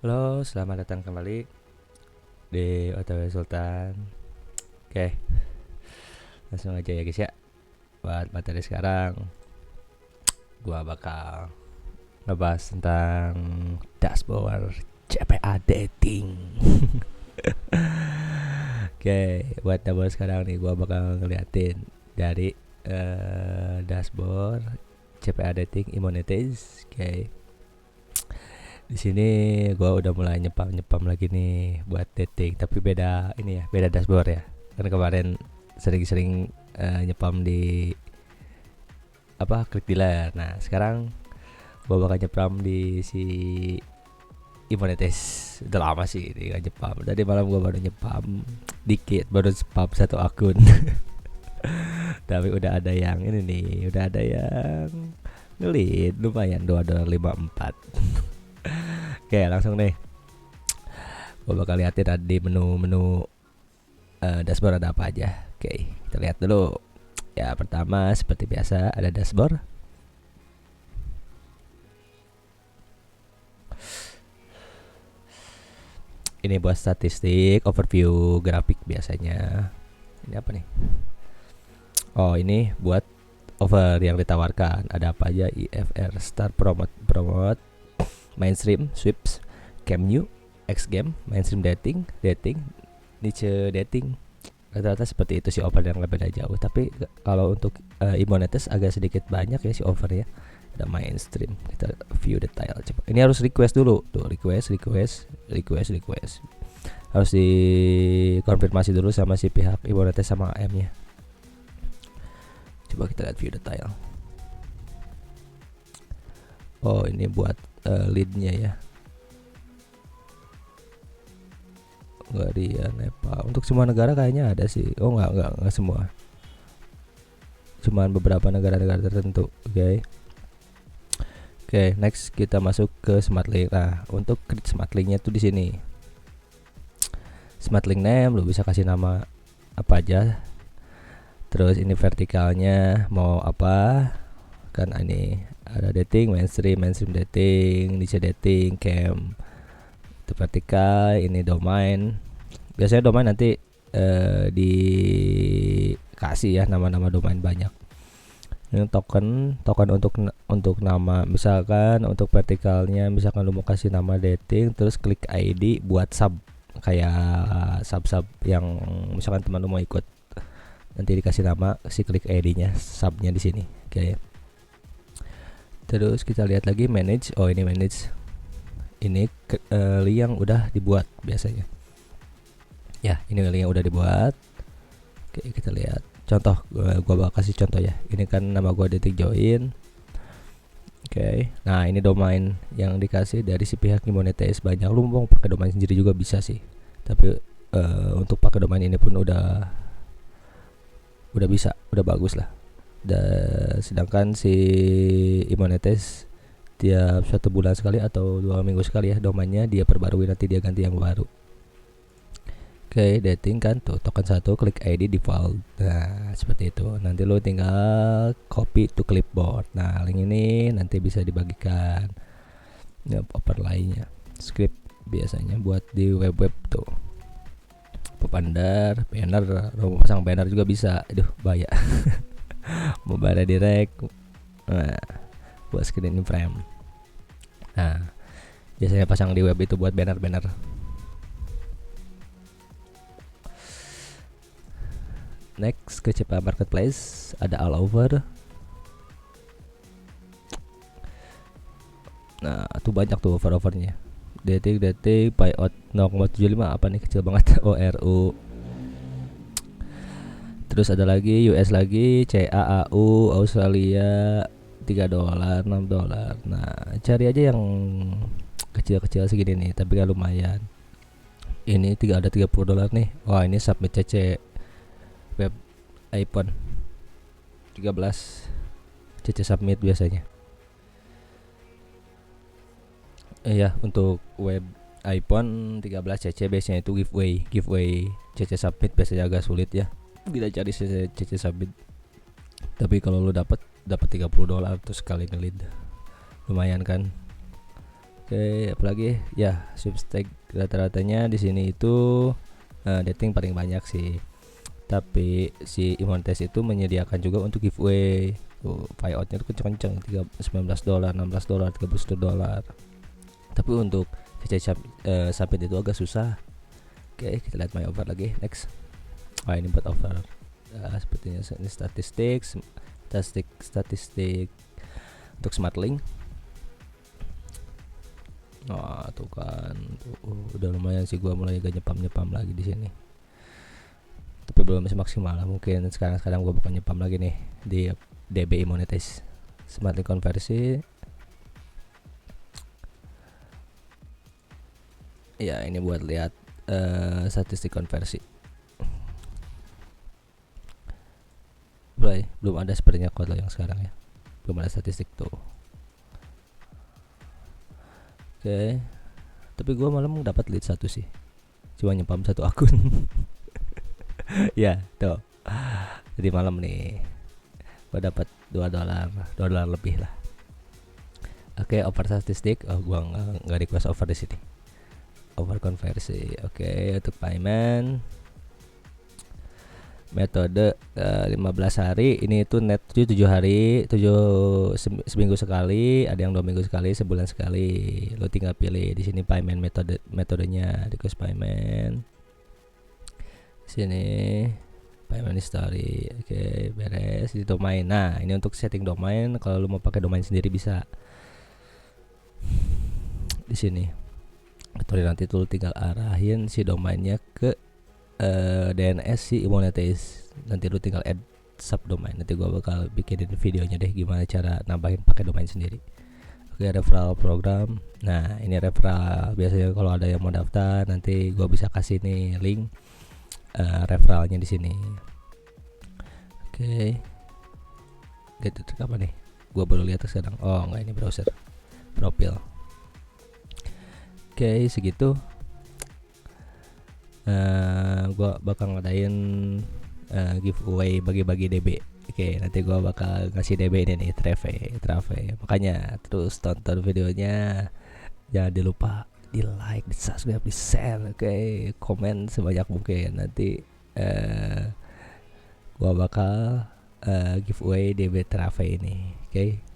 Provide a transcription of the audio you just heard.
Halo, selamat datang kembali di OTW Sultan. Oke, langsung aja ya guys ya. Buat materi sekarang, gua bakal ngebahas tentang dashboard CPA dating. Oke, buat dashboard sekarang nih gua bakal ngeliatin dari dashboard CPA dating Immunities. Oke. Di sini gua udah mulai nyepam lagi nih buat dating, tapi beda ini ya, beda dashboard ya. Kan kemarin sering-sering nyepam di klik dealer. Nah, sekarang gua bakal nyepam di si Immunities. Udah lama sih ini gak nyepam. Tadi malam gua baru nyepam dikit, baru spam satu akun. Tapi udah ada yang ini nih, udah ada yang ngelit lumayan $2.54. Oke, langsung nih. Gue bakal liatin ada di menu-menu dashboard ada apa aja. Oke, kita lihat dulu. Ya, pertama seperti biasa ada dashboard. Ini buat statistik, overview, grafik biasanya. Ini apa nih? Oh, ini buat offer yang ditawarkan. Ada apa aja? IFR, Star, Promote, Mainstream, Sweeps, Camp New, X Game, Mainstream Dating, Niche Dating. Rata-rata seperti itu sih offer yang gak beda jauh. Tapi kalau untuk Immunities agak sedikit banyak ya si offer ya. Ada Mainstream. Kita view detail coba. Ini harus request dulu. Tuh, request. Harus dikonfirmasi dulu sama si pihak Immunities sama AM-nya. Coba kita lihat view detail. Oh, ini buat lead-nya ya. Hungaria, Nepal. Untuk semua negara kayaknya ada sih. Oh, enggak semua. Cuman beberapa negara-negara tertentu. Oke, next kita masuk ke Smart Link. Nah, untuk create Smart Link-nya tuh di sini. Smart Link name lu bisa kasih nama apa aja. Terus ini vertikalnya mau apa? Kan ini ada dating, mainstream dating, niche dating, camp. Itu vertikal, ini domain. Biasanya domain nanti dikasih ya nama-nama domain banyak. Ini token untuk nama, misalkan untuk vertikalnya misalkan lu mau kasih nama dating, terus klik ID buat sub, kayak sub yang misalkan teman lu mau ikut, nanti dikasih nama, si klik ID-nya, subnya di sini. Oke. Terus kita lihat lagi manage. Oh, ini manage. Ini yang udah dibuat biasanya. Ya, ini link yang udah dibuat. Oke, kita lihat. Contoh, gua bakal kasih contoh ya. Ini kan nama gua dating join. Oke. Nah, ini domain yang dikasih dari si pihak Immunities banyak. Lu mau pakai domain sendiri juga bisa sih. Tapi untuk pakai domain ini pun udah bisa, udah bagus lah. Sedangkan si Immunities tiap 1 bulan sekali atau 2 minggu sekali ya domainnya dia perbarui, nanti dia ganti yang baru. Oke, dating kan tuh token 1, klik ID default. Nah, seperti itu. Nanti lo tinggal copy to clipboard. Nah, link ini nanti bisa dibagikan. Ya, overlay-nya. Script biasanya buat di web tuh. Banner, lo pasang banner juga bisa. Aduh, bahaya. Mau banner direct. Nah, buat screen in frame. Nah, biasanya pasang di web itu buat banner. Next ke CPA Marketplace, ada all over. Nah, tuh banyak tuh offer-offernya. Dating payout 0,75 apa nih, kecil banget. ORU. Terus ada lagi US lagi, CAAU Australia $3, $6. Nah, cari aja yang kecil-kecil segini nih, tapi kan lumayan. Ini ada $30 nih. Wah, ini submit CC web iPhone 13 CC submit biasanya. Iya, untuk web iPhone 13 CC biasanya itu giveaway CC submit biasanya agak sulit ya. Bila cari CC submit. Tapi kalau lu dapat $30 terus sekali ngelid. Lumayan kan? Oke, apalagi ya sweepstake rata-ratanya di sini itu dating paling banyak sih. Tapi si Imontes itu menyediakan juga untuk giveaway. Tuh, payoutnya tuh kenceng-kenceng, $19, $16, $31. Tapi untuk CC sampai itu agak susah. Oke, kita lihat my offer lagi. Next. Ini buat offer. Sepertinya ini statistik untuk Smartlink. Tuh kan, udah lumayan sih, gua mulai agak nyepam lagi di sini. Tapi belum maksimal lah, mungkin sekarang gua bakal nyepam lagi nih di DBI monetize. Smartlink konversi. Ya, ini buat lihat statistik konversi. Belum ada sepertinya kalau yang sekarang ya. Belum ada statistik tuh. Oke. Tapi gue malam dapat lead 1 sih. Cuma nyepam 1 akun. Ya, tuh. Jadi malam nih gue dapat $2 lebih lah. Oke, over statistik. Gue nggak request over di sini. Over konversi. Oke, untuk payment metode 15 hari, ini itu net 7 hari, 7 seminggu sekali, ada yang 2 minggu sekali, sebulan sekali. Lo tinggal pilih di sini payment metodenya, request payment. Sini payment history. Oke, beres. Di domain. Nah, ini untuk setting domain. Kalau lo mau pakai domain sendiri bisa di sini. Atau nanti tuh tinggal arahin si domainnya ke DNS si Imonetize. Nanti lu tinggal add subdomain. Nanti gua bakal bikinin videonya deh gimana cara nambahin pakai domain sendiri. Oke, referral program. Nah, ini referral. Biasanya kalau ada yang mau daftar, nanti gua bisa kasih nih link referralnya di sini. Oke. Get itu apa nih? Gua baru lihat sekarang. Oh, enggak, ini browser. Profil. Oke, segitu. Gua bakal ngadain giveaway bagi-bagi DB. Oke, nanti gua bakal ngasih DB ini nih, trave. Makanya terus tonton videonya, jangan dilupa di like, di subscribe, di share, oke, komen sebanyak mungkin. Nanti gua bakal giveaway DB trave ini, oke.